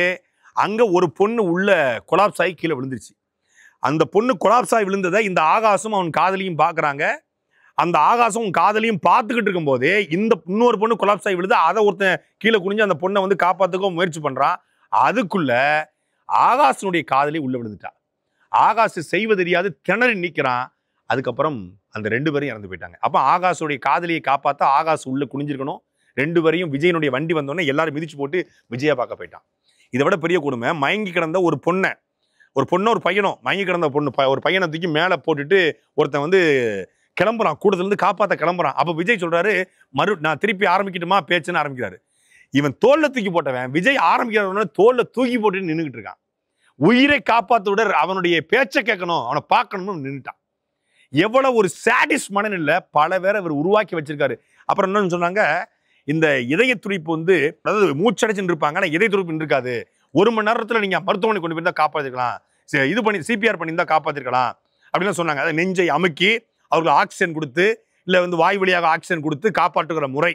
அங்க ஒரு பொண்ணு உள்ள கொலாப்ஸ் ஆகி கீழே விழுந்துருச்சு. அந்த பொண்ணு கொலாப்ஸ் ஆகி விழுந்ததை இந்த ஆகாசும் அவன் காதலியும் பாக்குறாங்க. அந்த ஆகாசும் காதலியும் பார்த்துக்கிட்டு இருக்கும் போதே இந்த இன்னொரு பொண்ணு கொலாப்ஸ் ஆகி விழுது. அதை ஒருத்தன் கீழே குனிஞ்சு அந்த பொண்ணை காப்பாத்துக்க முயற்சி பண்றான். அதுக்குள்ள ஆகாசனுடைய காதலி உள்ள விழுந்துட்டா. ஆகாசு செய்வது தெரியாது திணறி நிற்கிறான். அதுக்கப்புறம் அந்த 2 பேரும் இறந்து போயிட்டாங்க. அப்ப ஆகாசுடைய காதலியை காப்பாற்ற ஆகாசு உள்ள குனிஞ்சிருக்கணும். 2 பேரையும் விஜயனுடைய வண்டி வந்தோடனே எல்லாரும் மிதிச்சு போட்டு விஜயா பார்க்க போயிட்டான். இதை விட பெரிய கொடுமை, மயங்கி கிடந்த ஒரு பொண்ணை ஒரு பையனும் மயங்கி கிடந்த பொண்ணு ஒரு பையனை தூக்கி மேலே போட்டுட்டு ஒருத்தன் கிளம்புறான், கூடத்துலேருந்து காப்பாற்ற கிளம்புறான். அப்போ விஜய் சொல்றாரு, நான் திருப்பி ஆரம்பிக்கட்டுமா பேச்சுன்னு ஆரம்பிக்கிறாரு. இவன் தோல்ல தூக்கி போட்டவன் விஜய் ஆரம்பிக்கிறவன தோல்ல தூக்கி போட்டு நின்றுகிட்டு இருக்கான். உயிரை காப்பாற்ற விட அவனுடைய பேச்சை கேட்கணும், அவனை பார்க்கணும்னு நின்றுட்டான். எவ்வளவு ஒரு சாடிஸ் மனநிலை பல பேரை அவர் உருவாக்கி வச்சிருக்காரு. அப்புறம் என்னன்னு சொன்னாங்க, இந்த இதய துடிப்பு அதாவது மூச்சடைச்சுன்னு இருப்பாங்க, ஆனால் இதய துடிப்பு இருக்காது. 1 மணி நேரத்தில் நீங்க மருத்துவமனை கொண்டு போயிருந்தா காப்பாற்றிருக்கலாம், இது பண்ணி சிபிஆர் பண்ணியிருந்தா காப்பாற்றிருக்கலாம் அப்படின்னு சொன்னாங்க. அதை நெஞ்சை அமுக்கி அவர்கள் ஆக்சிஜன் கொடுத்து, இல்லை வாய் வழியாக ஆக்சிஜன் கொடுத்து காப்பாற்றுகிற முறை.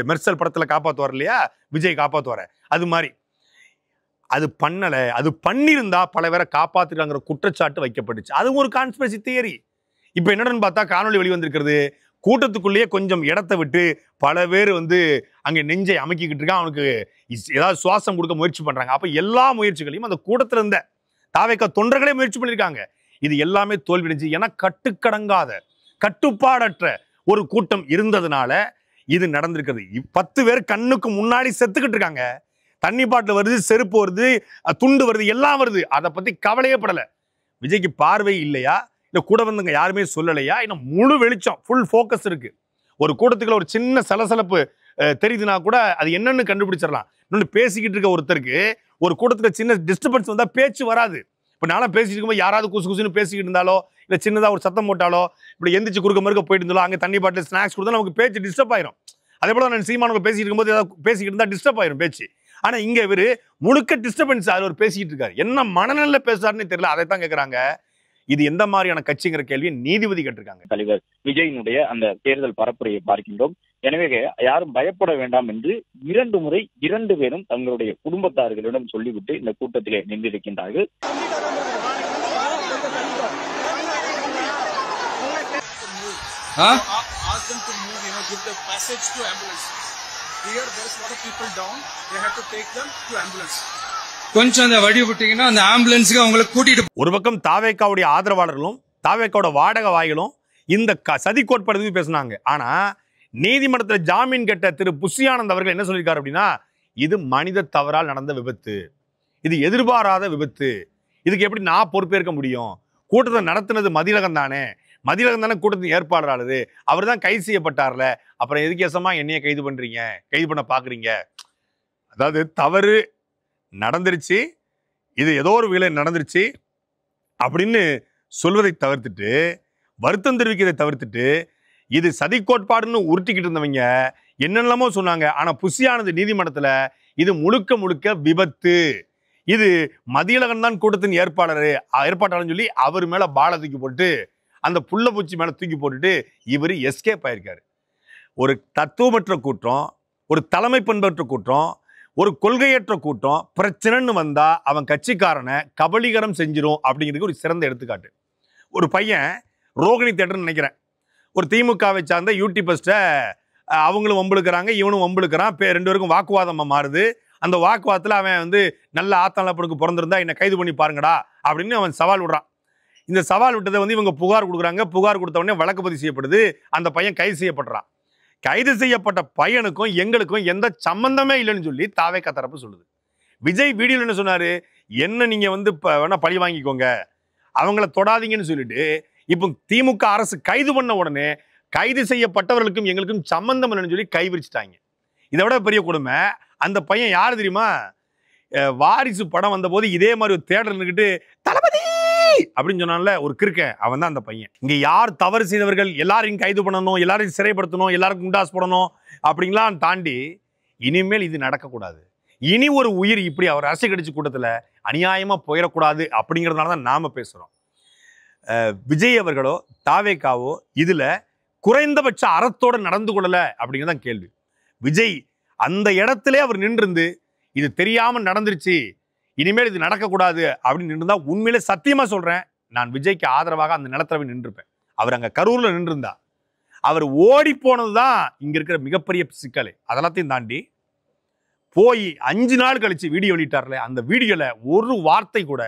மெர்சல் படத்துல காப்பாற்றுவார் இல்லையா, விஜய் காப்பாற்றுவார, அது மாதிரி அது பண்ணல. அது பண்ணியிருந்தா பல பேரை காப்பாத்துறாங்கிற குற்றச்சாட்டு வைக்கப்பட்டுச்சு. அது ஒரு கான்ஸ்பிரசி தியரி. இப்ப என்னன்னு பார்த்தா காணொலி வெளிவந்திருக்கிறது, கூட்டத்துக்குள்ளேயே கொஞ்சம் இடத்தை விட்டு பல பேர் அங்க நெஞ்சை அமைக்கிக்கிட்டு இருக்கான். அவனுக்கு ஏதாவது சுவாசம் கொடுக்க முயற்சி பண்றாங்க. அப்ப எல்லா முயற்சிகளையும் அந்த கூட்டத்துல இருந்த தாவேக்கா தொண்டர்களே முயற்சி பண்ணியிருக்காங்க. இது எல்லாமே தோல்வியடைஞ்சு. ஏன்னா கட்டுக்கடங்காத, கட்டுப்பாடற்ற ஒரு கூட்டம் இருந்ததுனால இது நடந்திருக்கிறது. 10 பேர் கண்ணுக்கு முன்னாடி செத்துக்கிட்டு இருக்காங்க. தண்ணி பாட்டில் வருது, செருப்பு வருது, துண்டு வருது, எல்லாம் வருது. அதை பத்தி கவலையே படல. விஜய்க்கு பார்வை இல்லையா, இல்ல கூட வந்தவங்க யாருமே சொல்லலையா, இன்னும் முழு வெளிச்சம், ஃபுல் ஃபோக்கஸ் இருக்கு. ஒரு கூட்டத்துக்குள்ள ஒரு சின்ன சலசலப்பு தெரியுதுன்னா கூட அது என்னன்னு கண்டுபிடிச்சிடலாம். இன்னொன்று பேசிக்கிட்டு இருக்க ஒருத்தருக்கு ஒரு கூட்டத்துல சின்ன டிஸ்டர்பன்ஸ் வந்தா பேச்சு வராது. இப்போ நானும் பேசிட்டு இருக்கும்போது யாராவது குசு குசுன்னு பேசிக்கிட்டு இருந்தாலோ, இல்லை சின்னதா ஒரு சத்தம் போட்டாலோ, இப்படி எந்திரிச்சு குறுக்க மறுக்க போயிட்டு இருந்தாலோ, அங்கே தண்ணி பாட்டில் ஸ்நாக்ஸ் கொடுத்தா நமக்கு பேச்சு டிஸ்டர்ப் ஆயிரும். அதே போல நான் சீமானவங்க பேசிட்டு இருக்கும்போது ஏதாவது பேசிக்கிட்டு இருந்தா டிஸ்டர்ப் ஆயிரும் பேச்சு. ஆனா இங்க இவரு முழுக்க டிஸ்டர்பன்ஸ் அதுல ஒரு பேசிட்டு இருக்காரு. என்ன மனநிலை பேசுறாருன்னு தெரியல. அதைத்தான் கேட்கறாங்க, இது எந்த மாதிரியான கட்சிங்கிற கேள்வியை நீதிபதி கேட்டிருக்காங்க. தலைவர் விஜயினுடைய அந்த தேர்தல் பரப்புரையை பார்க்கின்றோம். எனவே யாரும் பயப்பட வேண்டாம் என்று 2 முறை 2 பேரும் தங்களுடைய குடும்பத்தார்களிடம் சொல்லிவிட்டு இந்த கூட்டத்திலே நின்றிருக்கின்றார்கள். கொஞ்சம் அந்த வடி விட்டீங்கன்னா அந்த ஆம்புலன்ஸ்க்கு அவங்களை கூட்டிட்டு. ஒரு பக்கம் தாவேக்காவுடைய ஆதரவாளர்களும் தாவேக்காவோட வாடகை வாய்களும் இந்த சதி கோட்பாடு பேசினாங்க. ஆனா நீதிமன்றத்தில் ஜாமீன் கேட்ட திரு புஷியானந்த் அவர்கள் என்ன சொல்லியிருக்காரு அப்படின்னா, இது மனித தவறால் நடந்த விபத்து, இது எதிர்பாராத விபத்து, இதுக்கு எப்படி நான் பொறுப்பேற்க முடியும்? கூட்டத்தை நடத்தினது மதிலகம் தானே, கூட்டத்தின் ஏற்பாளரானது, அவர் தான் கைது செய்யப்பட்டார்ல, அப்புறம் எதுக்கேசமா என்னைய கைது பண்றீங்க, கைது பண்ண பாக்குறீங்க? அதாவது தவறு நடந்துருச்சு, இது ஏதோ ஒரு வேலை நடந்துருச்சு அப்படின்னு சொல்வதை தவிர்த்துட்டு, வருத்தம் தெரிவிக்கிறதை தவிர்த்துட்டு, இது சதி கோட்பாடுன்னு உருட்டிக்கிட்டு இருந்தவங்க என்னென்னமோ சொன்னாங்க. ஆனா புஷியானது நீதிமன்றத்துல இது முழுக்க முழுக்க விபத்து, இது மதியழகன் தான் கூட்டத்தின் ஏற்பாட்டாளர்னு சொல்லி அவர் மேல பாலை தூக்கி போட்டு, அந்த புள்ள பூச்சி மேல தூக்கி போட்டுட்டு இவர் எஸ்கேப் ஆயிருக்காரு. ஒரு தத்துவமற்ற கூட்டம், ஒரு தலைமை பண்பற்ற கூட்டம், ஒரு கொள்கையற்ற கூட்டம் பிரச்சனைன்னு வந்தா அவன் கட்சிக்காரனை கபலீகரம் செஞ்சிரும் அப்படிங்கிறதுக்கு ஒரு சிறந்த எடுத்துக்காட்டு. ஒரு பையன் ரோகிணி தேட்டர்னு நினைக்கிறேன், ஒரு திமுகவை சார்ந்த யூடியூபர்ஸ்ட அவங்களும் வம்புழுக்கிறாங்க, இவனும் வம்புழுக்கிறான், 2 பேருக்கும் வாக்குவாதமா மாறுது. அந்த வாக்குவாதத்தில் அவன் வந்து நல்ல ஆத்தாளப்பனுக்கு பிறந்திருந்தா என்னை கைது பண்ணி பாருங்கடா அப்படின்னு அவன் சவால் விடுறான். இந்த சவால் விட்டதை வந்து இவங்க புகார் கொடுக்குறாங்க. புகார் கொடுத்த உடனே வழக்கு பதிவு செய்யப்படுது. அந்த பையன் கைது செய்யப்படுறான். கைது செய்யப்பட்ட பையனுக்கும் எங்களுக்கும் எந்த சம்பந்தமே இல்லைன்னு சொல்லி தாவேகா தரப்பு சொல்லுது. விஜய் வீடியோல என்ன சொன்னாரு, என்ன நீங்க வந்து வேணா பழி வாங்கிக்கோங்க, அவங்கள தொடாதீங்கன்னு சொல்லிட்டு இப்போ திமுக அரசு கைது பண்ண உடனே கைது செய்யப்பட்டவர்களுக்கும் எங்களுக்கும் சம்பந்தம் இல்லைன்னு சொல்லி கை விரிச்சிட்டாங்க. இதை விட பெரிய கொடுமை, அந்த பையன் யாரு தெரியுமா, வாரிசு படம் வந்த போது இதே மாதிரி ஒரு தேடல் இருக்கிட்டு தளபதி அப்படின்னு சொன்னான்ல ஒரு கிறுக்கன், அவன் தான் அந்த பையன். இங்க யார் தவறு செய்தவர்கள் எல்லாரையும் கைது பண்ணணும், எல்லாரையும் சிறைப்படுத்தணும், எல்லாருக்கும் குண்டாஸ் போடணும் அப்படிங்கலாம் தாண்டி இனிமேல் இது நடக்கக்கூடாது. இனி ஒரு உயிர் இப்படி அவர் அரசு கட்சி கூட்டத்தில் அநியாயமா போயிடக்கூடாது அப்படிங்கிறதுனால தான் நாம பேசுறோம். விஜய் அவர்களோ தாவேகாவோ இதுல குறைந்தபட்ச அறத்தோட நடந்து கொள்ளல அப்படிங்கிறதான் கேள்வி. விஜய் அந்த இடத்திலே அவர் நின்றிருந்து இது தெரியாம நடந்துருச்சு, இனிமேல் இது நடக்கக்கூடாது அப்படின்னு நின்றுந்தா உண்மையிலே சத்தியமா சொல்றேன், நான் விஜய்க்கு ஆதரவாக அந்த நிலத்தரவை நின்றுப்பேன். அவர் அங்க கரூர்ல நின்றுந்தா, அவர் ஓடி போனதுதான் இங்க இருக்கிற மிகப்பெரிய சிக்கலை. அதெல்லாத்தையும் தாண்டி போய் 5 நாள் கழிச்சு வீடியோ வெளியிட்டார்ல, அந்த வீடியோல ஒரு வார்த்தை கூட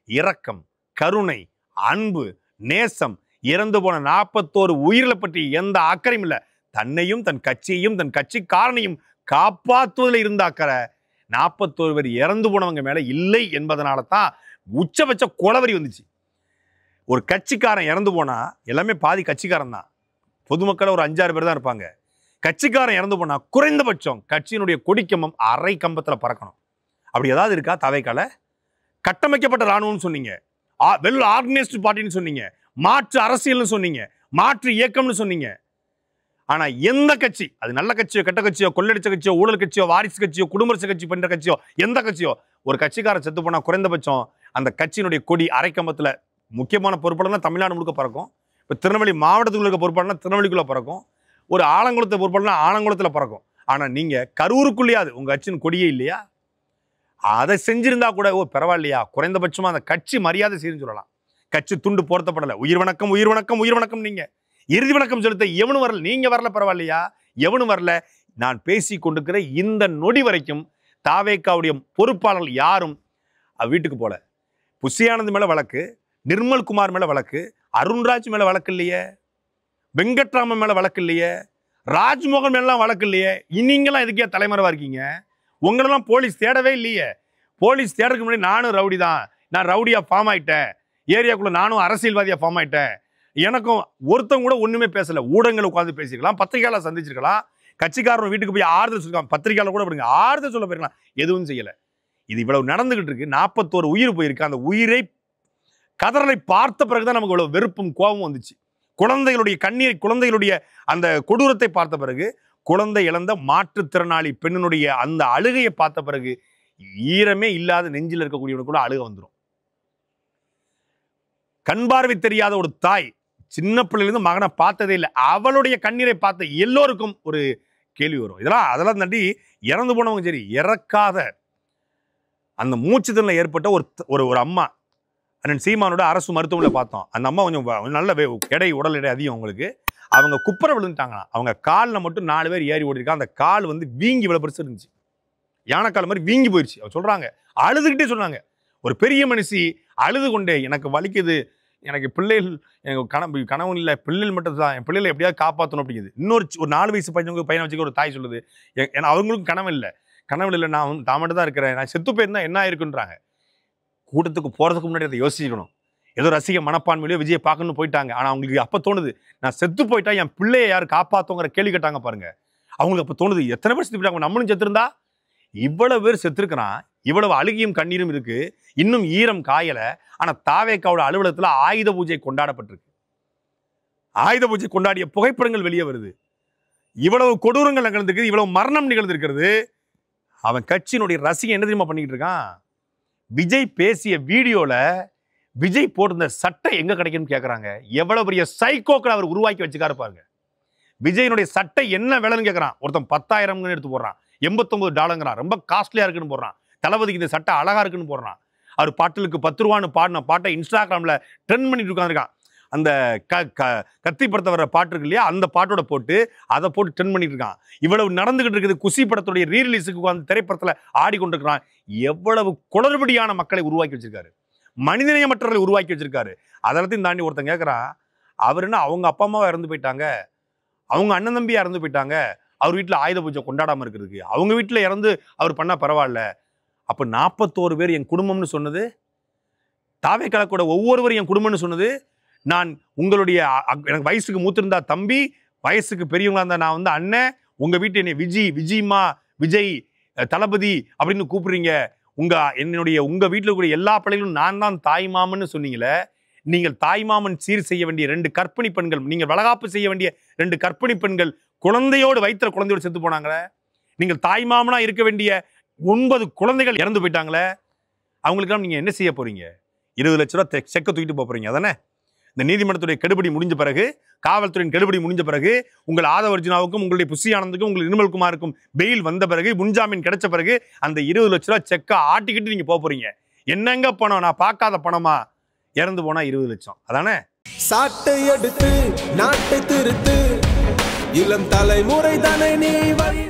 இரக்கம், கருணை, அன்பு, நேசம், இறந்து போன 41 உயிர்களை பற்றி எந்த அக்கறையும் இல்லை. தன்னையும் தன் கட்சியையும் தன் கட்சிக்காரனையும் காப்பாற்றுவதில் இருந்த அக்கறை 41 பேர் இறந்து போனவங்க மேல இல்லை என்பதனால தான் உச்சபட்ச கொலவரி வந்துச்சு. ஒரு கட்சிக்காரன் இறந்து போனா எல்லாமே பாதி கட்சிக்காரன் தான், பொதுமக்கள் ஒரு 5-6 பேர் தான் இருப்பாங்க. கட்சிக்காரன் இறந்து போனா குறைந்தபட்சம் கட்சியினுடைய கொடிக்கம்பம் அரை கம்பத்தில் பறக்கணும். அப்படி ஏதாவது இருக்கா தாவேகால? கட்டமைக்கப்பட்ட இராணுவம் சொன்னீங்க, வெல் ஆர்கனைஸ்டு பார்ட்டின்னு சொன்னீங்க, மாற்று அரசியல்னு சொன்னீங்க, மாற்று இயக்கம்னு சொன்னீங்க. ஆனா எந்த கட்சி, அது நல்ல கட்சியோ கெட்ட கட்சியோ கொள்ளடிச்ச கட்சியோ ஊழல் கட்சியோ வாரிசு கட்சியோ குடும்பரசு கட்சி பண்ற கட்சியோ எந்த கட்சியோ, ஒரு கட்சிக்காரன் செத்து போனா குறைந்தபட்சம் அந்த கட்சியினுடைய கொடி அரைக்கம்பத்துல முக்கியமான பொறுப்பாளர்னா தமிழ்நாடு முழுக்க பறக்கும். இப்போ திருநெல்வேலி மாவட்டத்துக்குள்ள இருக்க பொறுப்பாளர்னா திருநெல்வேலிக்குள்ள பறக்கும், ஒரு ஆலங்குளத்தை பொறுப்பாளர்னா ஆலங்குளத்துல பறக்கும். ஆனா நீங்க கரூருக்குள்ளேயாவது உங்க கட்சியின் கொடியே இல்லையா? அதை செஞ்சிருந்தா கூட ஓ பரவாயில்லையா, குறைந்தபட்சமா அந்த கட்சி மரியாதை செய்யுன்னு சொல்லலாம். கட்சி துண்டு போர்த்தப்படலை, உயிர் வணக்கம் உயிர் வணக்கம் உயிர் வணக்கம், நீங்க இறுதி வணக்கம் செலுத்த எவனும் வரல, நீங்க வரல பரவாயில்லையா, எவனும் வரல. நான் பேசி கொண்டிருக்கிற இந்த நொடி வரைக்கும் தாவேகாவுடைய பொறுப்பாளர்கள் யாரும் வீட்டுக்கு போல. புஷியானந்த் மேல வழக்கு, நிர்மல் குமார் மேல வழக்கு, அருண்ராஜ் மேல வழக்கு இல்லையே, வெங்கட்ராமன் மேல வழக்கு இல்லையே, ராஜ்மோகன் மேலாம் வழக்கு இல்லையே. நீங்களாம் எதுக்கே தலைமறைவா இருக்கீங்க? உங்களெல்லாம் போலீஸ் தேடவே இல்லையே. போலீஸ் தேடுறதுக்கு முன்னாடி நானும் ரவுடி தான், நான் ரவுடியா ஃபார்ம் ஆயிட்டேன், ஏரியாக்குள்ள நானும் அரசியல்வாதியா ஃபார்ம் ஆயிட்டேன், எனக்கும் ஒருத்தவங்க கூட ஒண்ணுமே பேசல. ஊடகங்களை உட்காந்து பேசிக்கலாம், பத்திரிகையாளர் சந்திச்சிருக்கலாம், கட்சிக்காரன் வீட்டுக்கு போய் ஆறுதல் சொல்லிக்கலாம், பத்திரிகையாளர் கூட விடுங்க ஆறுதல் சொல்ல போயிருக்கலாம், எதுவும் செய்யல. இது இவ்வளவு நடந்துகிட்டு இருக்கு, 41 உயிர் போயிருக்கு. அந்த உயிரை கதறலை பார்த்த பிறகுதான் நமக்கு இவ்வளவு வெறுப்பும் கோபமும் வந்துச்சு. குழந்தைகளுடைய கண்ணீரை, குழந்தைகளுடைய அந்த கொடூரத்தை பார்த்த பிறகு, குழந்தை இழந்த மாற்றுத்திறனாளி பெண்ணினுடைய அந்த அழுகையை பார்த்த பிறகு ஈரமே இல்லாத நெஞ்சில் இருக்கக்கூடியவனுக்கு கூட அழுக வந்துடும். கண் பார்வை தெரியாத ஒரு தாய் சின்ன பிள்ளையிலிருந்து மகனை பார்த்ததே இல்லை, அவளுடைய கண்ணீரை பார்த்த எல்லோருக்கும் ஒரு கேள்வி வரும். அதெல்லாம் தாண்டி இறந்து போனவங்க சரி, இறக்காத அந்த மூச்சு திறனில் ஏற்பட்ட ஒரு அம்மா அண்ணன் சீமானோட அரசு மருத்துவமனையில் பார்த்தோம். அந்த அம்மா கொஞ்சம் நல்ல எடை, உடல் எடை அதிகம் அவங்களுக்கு. அவங்க குப்புற விழுந்துட்டாங்களாம். அவங்க காலில் மட்டும் 4 பேர் ஏறி ஓடிருக்காங்க. அந்த கால் வந்து வீங்கி இவ்வளவு பெருசு இருந்துச்சு, யானைக்கால் மாதிரி வீங்கி போயிடுச்சு. அவங்க சொல்றாங்க, அழுதுகிட்டே சொன்னாங்க. ஒரு பெரிய மனுஷி அழுது கொண்டே, எனக்கு வலிக்குது, எனக்கு பிள்ளைகள், எனக்கு கனவு இல்லை, பிள்ளைகள் மட்டும் தான், என் பிள்ளைகளை எப்படியாவது காப்பாற்றணும் அப்படிங்குது. இன்னொரு 4 வயசு பையனை வச்சுக்க ஒரு தாய் சொல்லுது, ஏன்னா அவங்களுக்கும் கனவு இல்லை, நான் தாமட்டு தான் இருக்கிறேன், நான் செத்து போயிருந்தா என்ன ஆயிருக்குன்றாங்க. கூட்டத்துக்கு போறதுக்கு முன்னாடி அதை யோசிக்கணும். ஏதோ ரசிக மனப்பான்மையிலேயோ விஜயை பார்க்கணும்னு போயிட்டாங்க. ஆனா அவங்களுக்கு அப்ப தோணுது, நான் செத்து போயிட்டா என் பிள்ளையை யாரு காப்பாத்தோங்கிற கேள்வி கேட்டாங்க பாருங்க. அவங்களுக்கு அப்ப தோணுது, எத்தனை பேர் செத்து போயிட்டாங்க, நம்மளும் செத்துருந்தா. இவ்வளவு பேர் செத்துருக்கிறான், இவ்வளவு அழுகியும் கண்ணீரும் இருக்கு, இன்னும் ஈரம் காயல. ஆனா தாவேகாவோட அலுவலகத்துல ஆயுத பூஜை கொண்டாடப்பட்டிருக்கு. ஆயுத பூஜை கொண்டாடிய புகைப்படங்கள் வெளியே வருது. இவ்வளவு கொடூரங்கள் நிகழ்ந்திருக்கு, இவ்வளவு மரணம் நிகழ்ந்திருக்கிறது. அவன் கட்சியினுடைய ரசிகன் என்ன தெரியுமா பண்ணிக்கிட்டு இருக்கான்? விஜய் பேசிய வீடியோல விஜய் போட்டிருந்த சட்டை எங்க கிடைக்குன்னு கேட்கறாங்க. எவ்வளவு பெரிய சைக்கோக்கள் அவர் உருவாக்கி வச்சுக்காரு பாருங்க. விஜயனுடைய சட்டை என்ன விலைன்னு கேட்கறான். ஒருத்தன் 10,000 எடுத்து போடுறான், $89 ரொம்ப காஸ்ட்லியா இருக்குன்னு போடுறான். தளபதிக்கு இந்த சட்டை அழகா இருக்குன்னு போடுறான். அவர் பாட்டிலுக்கு 10 ரூபான்னு பாடின பாட்டை இன்ஸ்டாகிராம்ல ட்ரெண்ட் பண்ணிட்டு உட்காந்துருக்கான். அந்த கத்தி படத்தை வர பாட்டு இருக்கு இல்லையா, அந்த பாட்டோட போட்டு அதை போட்டு ட்ரெண்ட் பண்ணிட்டு இருக்கான். இவ்வளவு நடந்துகிட்டு இருக்குது. குஷி படத்துடைய ரீரிலீஸுக்கு அந்த திரைப்படத்துல ஆடிக்கொண்டிருக்கிறான். எவ்வளவு குளறுபடியான மக்களை உருவாக்கி வச்சிருக்காரு, மனிதநேயமற்றவர்களை உருவாக்கி வச்சிருக்காரு. அதெல்லாத்தையும் தாண்டி ஒருத்தன் கேட்கறான், அவர் என்ன அவங்க அப்பா அம்மாவா இறந்து போயிட்டாங்க, அவங்க அண்ணன் தம்பியா இறந்து போயிட்டாங்க, அவர் வீட்டுல ஆயுத பூஜை கொண்டாடாம இருக்கிறதுக்கு அவங்க வீட்டுல இறந்து அவர் பண்ணா பரவாயில்ல. அப்ப 41 பேர் என் குடும்பம்னு சொன்னது, தாவேக்கால கூட ஒவ்வொருவரும் என் குடும்பம்னு சொன்னது, நான் உங்களுடைய எனக்கு வயசுக்கு மூத்திருந்தா தம்பி, வயசுக்கு பெரியவங்களா இருந்தா நான் வந்து அண்ணன், உங்க வீட்டு என்னை விஜய்மா விஜய் தளபதி அப்படின்னு கூப்பிடுறீங்க, உங்க வீட்டுல கூட எல்லா பிள்ளைகளும் நான் தான் தாய் மாமன்னு சொன்னீங்களே. நீங்கள் தாய்மாமன் சீர் செய்ய வேண்டிய 2 கர்ப்பிணி பெண்கள், நீங்கள் வளகாப்பு செய்ய வேண்டிய 2 கர்ப்பிணி பெண்கள் குழந்தையோடு வயிற்றுல குழந்தையோடு செத்து போனாங்களே. நீங்கள் தாய்மாமனா இருக்க வேண்டிய 9 குழந்தைகள் இறந்து போயிட்டாங்களே. அவங்களுக்கெல்லாம் நீங்க என்ன செய்ய போறீங்க? 20 லட்ச ரூபா செக்க தூக்கிட்டு போறீங்க அதானே? இந்த நீதிமன்றத்துடைய கெடுபிடி முடிஞ்ச பிறகு, காவல்துறையின் கெடுபிடி முடிஞ்ச பிறகு, உங்கள் ஆதவர்ஜுனாவுக்கும் உங்களுடைய புஷி ஆனந்துக்கும் உங்களுக்கு நிர்மல்குமாருக்கும் பெயில் வந்த பிறகு, முன்ஜாமீன் கிடைச்ச பிறகு அந்த 20 லட்ச ரூபா செக்க ஆட்டிக்கிட்டு நீங்க போறீங்க. என்னங்க பணம்? நான் பார்க்காத பணமா? இறந்து போனா 20 லட்சம் அதானே? சாட்டை எடுத்து நாட்டை திருத்து, இளம் தலைமுறை தானே நீ வழி